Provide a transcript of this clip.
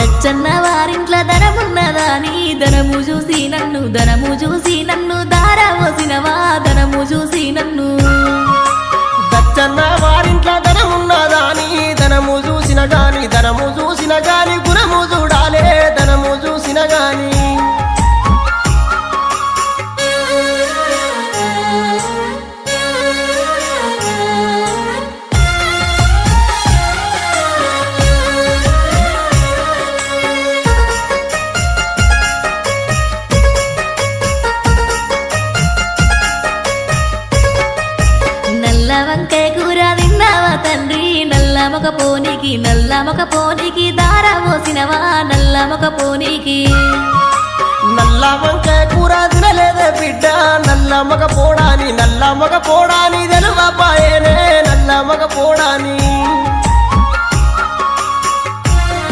దచ్చన్న వారింట్ల ధనమున్నదాని ధనము చూసి నన్ను దారవోసినవా ధనము చూసి నన్ను దచ్చన్న వారింట్ల ధనమున్నదాని ధనము చూసిన గాని గుణము చూడాలే ధనము చూసిన గాని నల్ల వంకాయ కూర తిన్నావా తండ్రి నల్ల మొక పోనీకి దారవోసినవా నల్ల మొక పోనీకి నల్ల వంకాయ కూర తినలేదే బిడ్డ నల్ల మగ పోడాని తెలువపాయనే నల్ల మగ పోడాని